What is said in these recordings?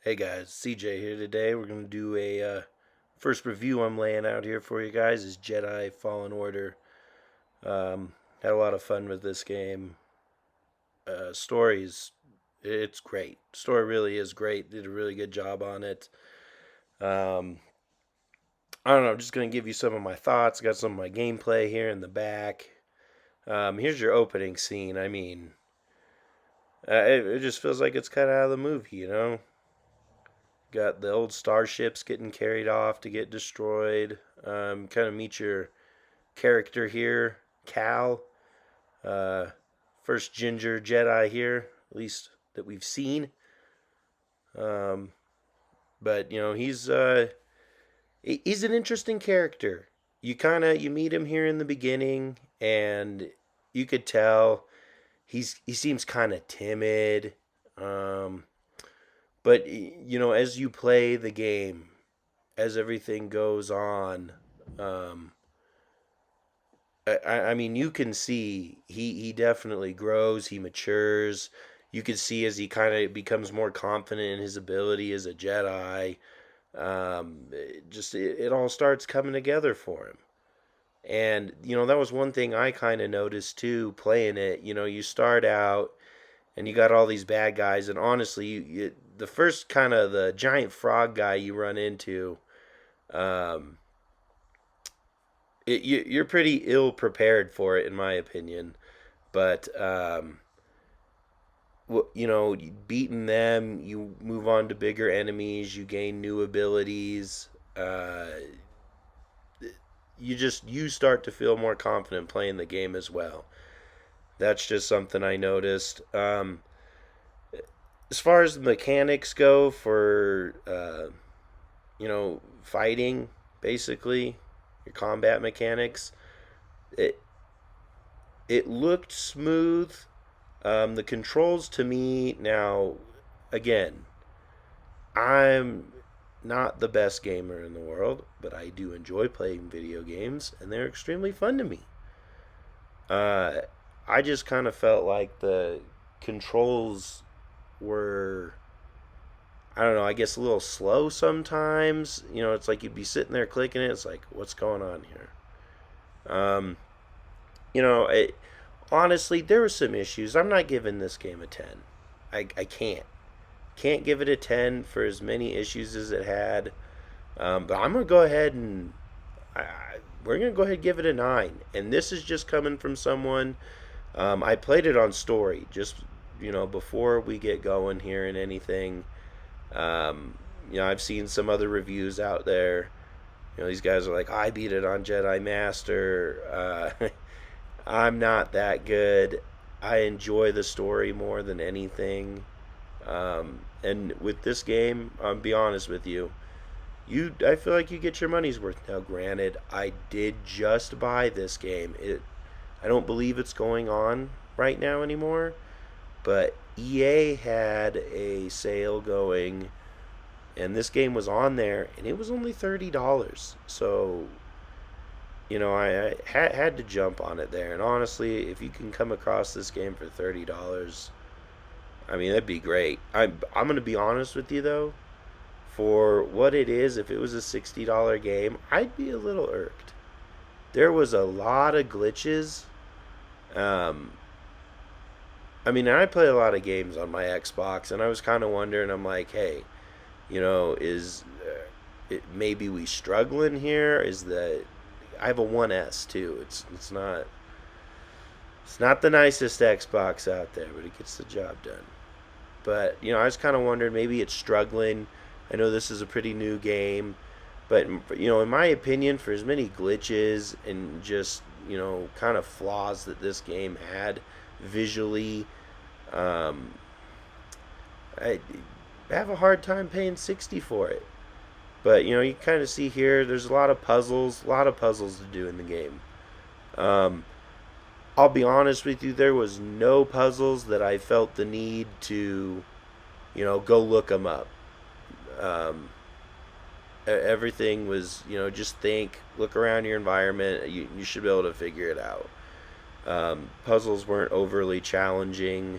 Hey guys, CJ here today. We're going to do a first review I'm laying out here for you guys is Jedi Fallen Order. Had a lot of fun with this game. Stories, it's great. Story really is great. Did a really good job on it. Um, I don't know. I'm just going to give you some of my thoughts. Got some of my gameplay here in the back. Here's your opening scene. It just feels like it's cut out of the movie. Got the old starships getting carried off to get destroyed. Kind of meet your character here, Cal. Uh, First ginger Jedi here, at least that we've seen. Um, but he's an interesting character. You meet him here in the beginning, and you could tell he seems kind of timid. Um, but as you play the game, as everything goes on, um, I mean, you can see he definitely grows, he matures. You can see as he kind of becomes more confident in his ability as a Jedi. It all starts coming together for him. And that was one thing I kind of noticed too playing it. You start out and you got all these bad guys, and honestly, the first kind of the giant frog guy you run into, um, you're pretty ill prepared for it, in my opinion. But beating them, you move on to bigger enemies. You gain new abilities. You start to feel more confident playing the game as well. That's just something I noticed. As far as the mechanics go for fighting, basically your combat mechanics, it it looked smooth. The controls to me now, again, I'm not the best gamer in the world, but I do enjoy playing video games, and they're extremely fun to me. Uh, I just kind of felt like the controls were, I don't know, I guess a little slow sometimes. It's like you'd be sitting there clicking it. It's like, what's going on here? Um, it, honestly, there were some issues. I'm not giving this game a 10. I can't. Can't give it a 10 for as many issues as it had. But I'm going to go ahead and we're going to go ahead and give it a 9. And this is just coming from someone. I played it on story just, before we get going here and anything. I've seen some other reviews out there. These guys are like, I beat it on Jedi Master. I'm not that good. I enjoy the story more than anything. And with this game, I'll be honest with you. I feel like you get your money's worth. Now, granted, I did just buy this game. I don't believe it's going on right now anymore. But EA had a sale going, and this game was on there, and it was only $30. So I had to jump on it there. And honestly, if you can come across this game for $30, I mean, that'd be great. I'm gonna be honest with you though, for what it is, if it was a $60 game, I'd be a little irked. There was a lot of glitches. Um, I mean, I play a lot of games on my Xbox, and I was kind of wondering. I'm like, hey, is maybe we struggling here? Is that I have a 1S too. It's not the nicest Xbox out there, but it gets the job done. But I was kind of wondering maybe it's struggling. I know this is a pretty new game, but in my opinion, for as many glitches and just kind of flaws that this game had visually, um, I have a hard time paying 60 for it. But you kind of see here, there's a lot of puzzles to do in the game. Um, I'll be honest with you, there was no puzzles that I felt the need to, go look them up. Um, Everything was, just think, look around your environment. You should be able to figure it out. Puzzles weren't overly challenging.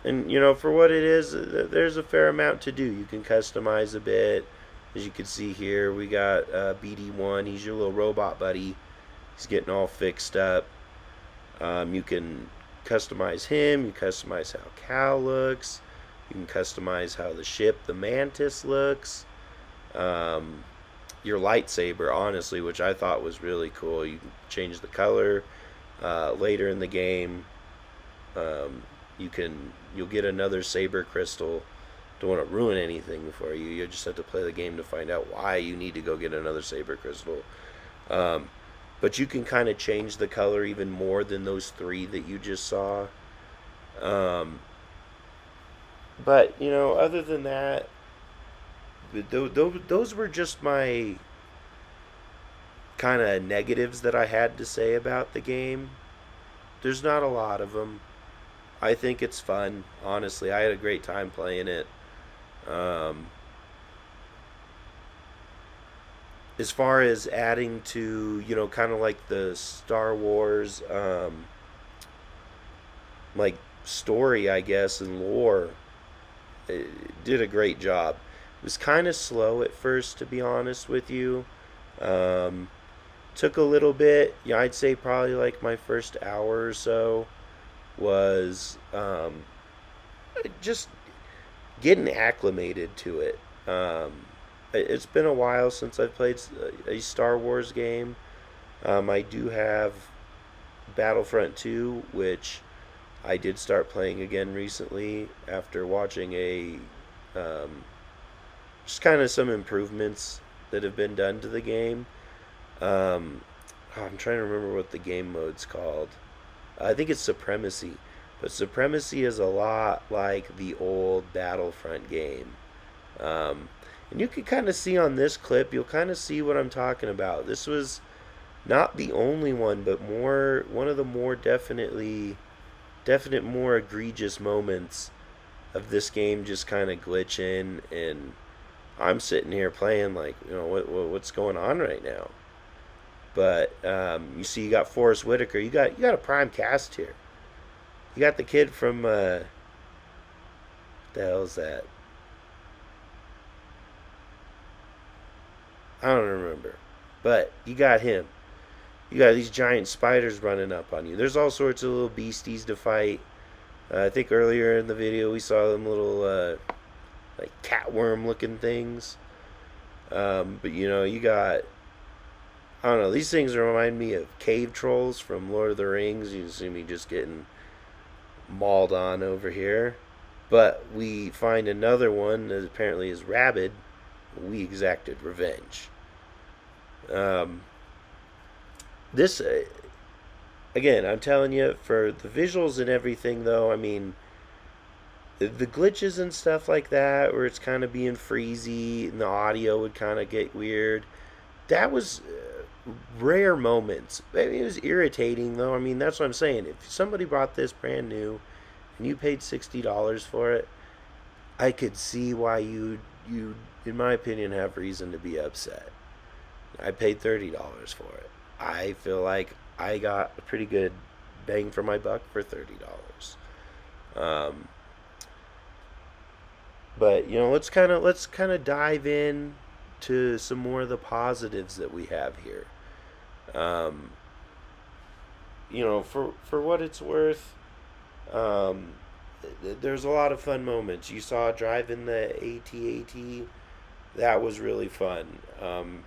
And for what it is, there's a fair amount to do. You can customize a bit. As you can see here, we got BD1. He's your little robot buddy. He's getting all fixed up. You can customize him. You customize how Cal looks. You can customize how the ship, the Mantis, looks. Um, your lightsaber, honestly, which I thought was really cool. You can change the color later in the game. Um, you'll get another saber crystal. Don't want to ruin anything for you. You just have to play the game to find out why you need to go get another saber crystal. Um, but you can kind of change the color even more than those three that you just saw. Um, but other than that, those were just my kind of negatives that I had to say about the game. There's not a lot of them. I think it's fun. Honestly, I had a great time playing it. Um, as far as adding to, kind of like the Star Wars, like story, I guess, and lore, it did a great job. It was kind of slow at first, to be honest with you. Um, took a little bit. Yeah, I'd say probably like my first hour or so was just getting acclimated to it. It's been a while since I've played a Star Wars game. I do have Battlefront 2, which I did start playing again recently after watching um, just kind of some improvements that have been done to the game. Um, I'm trying to remember what the game mode's called. I think it's Supremacy. But Supremacy is a lot like the old Battlefront game. Um, and you can kind of see on this clip, you'll kind of see what I'm talking about. This was not the only one, but one of the more definite more egregious moments of this game just kind of glitching, and I'm sitting here playing like, what's going on right now? But you see, you got Forrest Whitaker. You got a prime cast here. You got the kid from what the hell is that? I don't remember. But you got him. You got these giant spiders running up on you. There's all sorts of little beasties to fight. I think earlier in the video we saw them little like catworm looking things. But you got, I don't know. These things remind me of cave trolls from Lord of the Rings. You see me just getting mauled on over here. But we find another one that apparently is rabid. We exacted revenge. Um, this, again, I'm telling you, for the visuals and everything, though, I mean, the glitches and stuff like that, where it's kind of being freezy and the audio would kind of get weird, that was rare moments. I mean, it was irritating, though. I mean, that's what I'm saying. If somebody bought this brand new and you paid $60 for it, I could see why you, in my opinion, have reason to be upset. I paid $30 for it. I feel like I got a pretty good bang for my buck for $30. Um, but let's kind of dive in to some more of the positives that we have here. Um, for what it's worth, um, there's a lot of fun moments. You saw driving the AT-AT. That was really fun.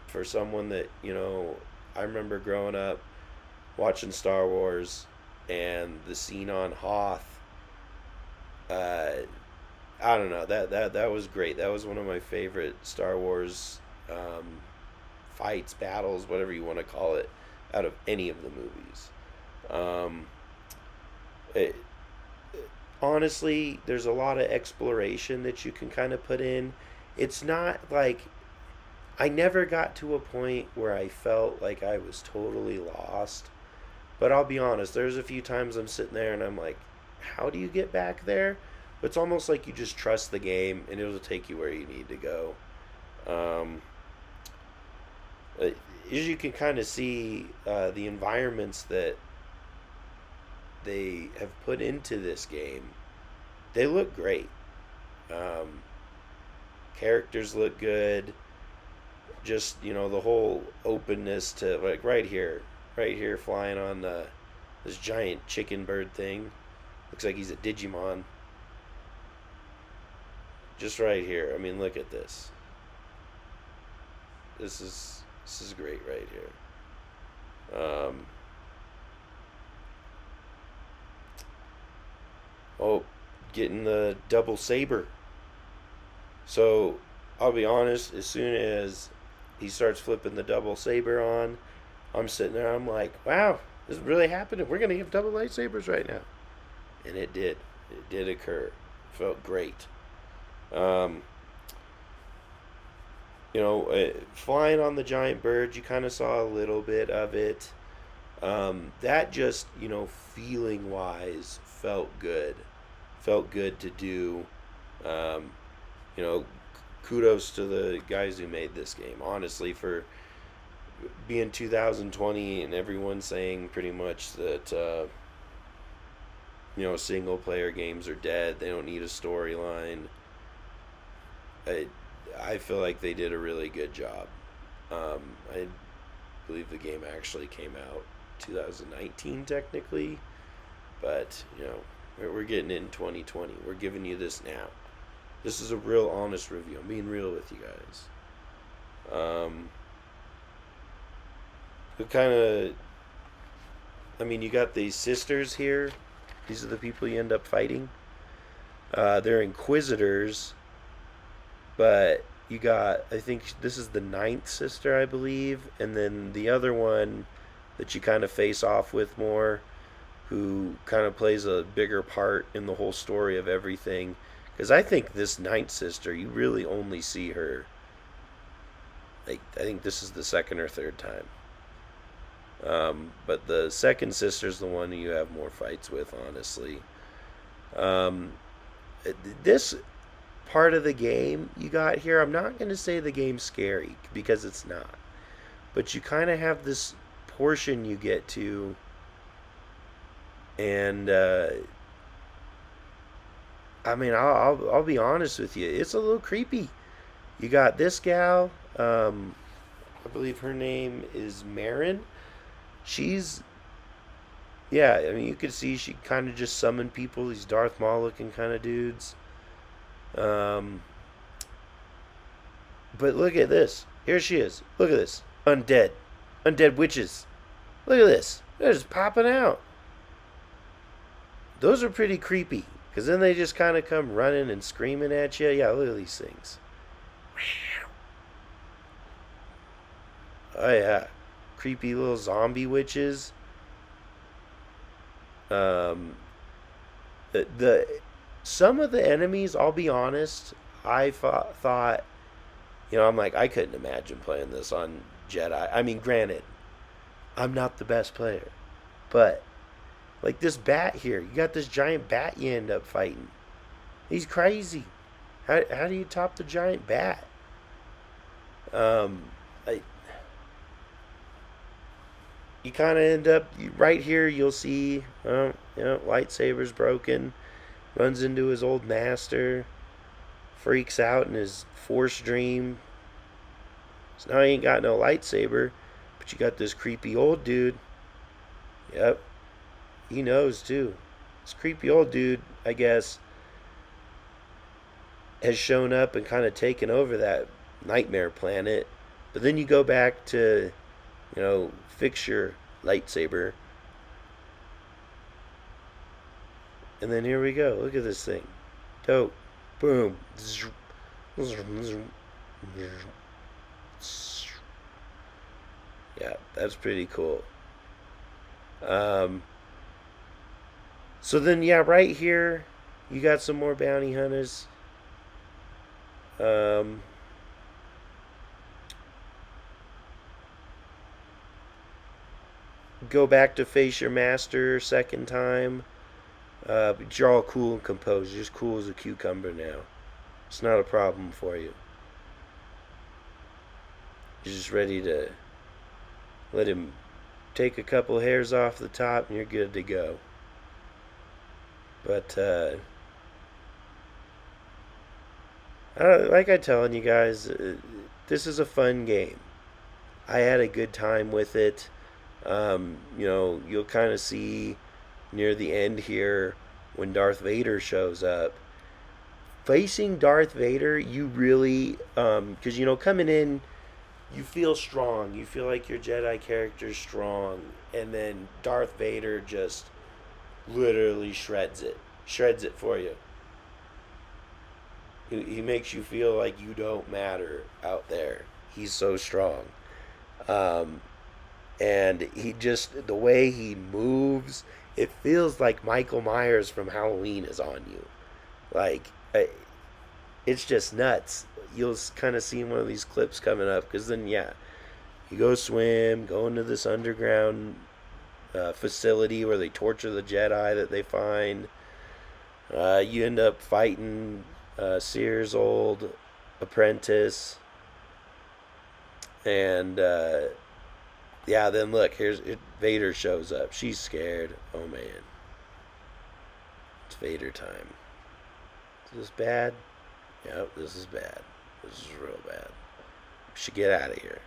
For someone that, I remember growing up watching Star Wars, and the scene on Hoth. Uh, I don't know, that was great. That was one of my favorite Star Wars fights, battles, whatever you want to call it, out of any of the movies. Um, it, Honestly, there's a lot of exploration that you can kind of put in. It's not like I never got to a point where I felt like I was totally lost. But I'll be honest, there's a few times I'm sitting there and I'm like, how do you get back there? But it's almost like you just trust the game and it'll take you where you need to go. Um, as you can kind of see, the environments that they have put into this game, they look great. Um, Characters look good. Just the whole openness to like right here, flying on this giant chicken bird thing. Looks like he's a Digimon. Just right here. I mean, look at this. This is great right here. Oh, getting the double saber. So I'll be honest. As soon as he starts flipping the double saber on, I'm sitting there. I'm like, wow, this is really happening. We're gonna have double lightsabers right now, and it did. It did occur. Felt great. Um, flying on the giant bird, you kind of saw a little bit of it. That just, feeling wise, felt good. Felt good to do. Um, you know, Kudos to the guys who made this game, honestly, for being 2020 and everyone saying pretty much that, single player games are dead. They don't need a storyline. I, I feel like they did a really good job. I believe the game actually came out 2019 technically, but we're getting in 2020. We're giving you this now. This is a real honest review. I'm being real with you guys. It kind of, I mean, you got these sisters here. These are the people you end up fighting. They're inquisitors, but you got, I think this is the ninth sister, I believe, and then the other one that you kind of face off with more, who kind of plays a bigger part in the whole story of everything. Because I think this ninth sister, you really only see her, like, I think this is the second or third time. But the second sister's the one you have more fights with, honestly. Um, this part of the game you got here, I'm not going to say the game's scary, because it's not. But you kind of have this portion you get to, and I mean, I'll be honest with you, it's a little creepy. You got this gal, I believe her name is Marin. She's, yeah, I mean, you could see she kind of just summoned people, these Darth Maul looking kind of dudes. Um, but look at this. Here she is. Look at this. Undead. Undead witches. Look at this. They're just popping out. Those are pretty creepy. Because then they just kind of come running and screaming at you. Yeah, look at these things. Oh, yeah. Creepy little zombie witches. Um, the some of the enemies, I'll be honest, I thought, I'm like, I couldn't imagine playing this on Jedi. I mean, granted, I'm not the best player, but like this bat here, you got this giant bat you end up fighting. He's crazy. How do you top the giant bat? Um, I, you kind of end up right here. You'll see, lightsaber's broken. Runs into his old master. Freaks out in his Force dream. So now he ain't got no lightsaber, but you got this creepy old dude. Yep, he knows too. This creepy old dude, I guess, has shown up and kind of taken over that nightmare planet. But then you go back to, fix your lightsaber. And then here we go. Look at this thing. Dope. Boom. Yeah, that's pretty cool. Um, so then, yeah, right here, you got some more bounty hunters. Um, go back to face your master second time. But you're all cool and composed. You're just cool as a cucumber now. It's not a problem for you. You're just ready to let him take a couple hairs off the top and you're good to go. But Like I'm telling you guys, this is a fun game. I had a good time with it. You'll kind of see near the end here when Darth Vader shows up. Facing Darth Vader, you really, because coming in, you feel strong. You feel like your Jedi character's strong, and then Darth Vader just literally shreds it for you. He makes you feel like you don't matter out there. He's so strong. Um, and he just, the way he moves, it feels like Michael Myers from Halloween is on you. Like, it's just nuts. You'll kind of see one of these clips coming up because then, yeah, you go swim, go into this underground facility where they torture the Jedi that they find. You end up fighting Sears' old apprentice, and yeah, then look, Vader shows up. She's scared. Oh man, it's Vader time. Is this bad? Yep, this is bad. This is real bad. We should get out of here.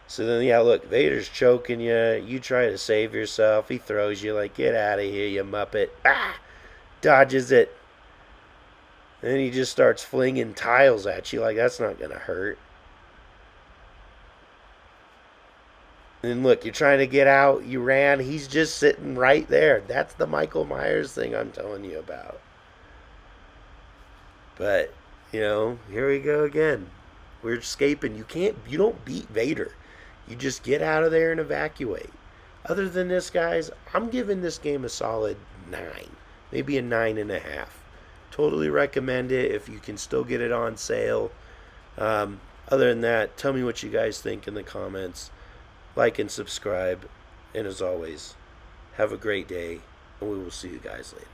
So then, yeah, look, Vader's choking you. You try to save yourself. He throws you like, get out of here, you muppet. Ah! Dodges it. And then he just starts flinging tiles at you like that's not going to hurt. And look, you're trying to get out. You ran. He's just sitting right there. That's the Michael Myers thing I'm telling you about. But, here we go again. We're escaping. You don't beat Vader. You just get out of there and evacuate. Other than this, guys, I'm giving this game a solid 9. Maybe a 9.5. Totally recommend it if you can still get it on sale. Other than that, tell me what you guys think in the comments. Like and subscribe. And as always, have a great day. And we will see you guys later.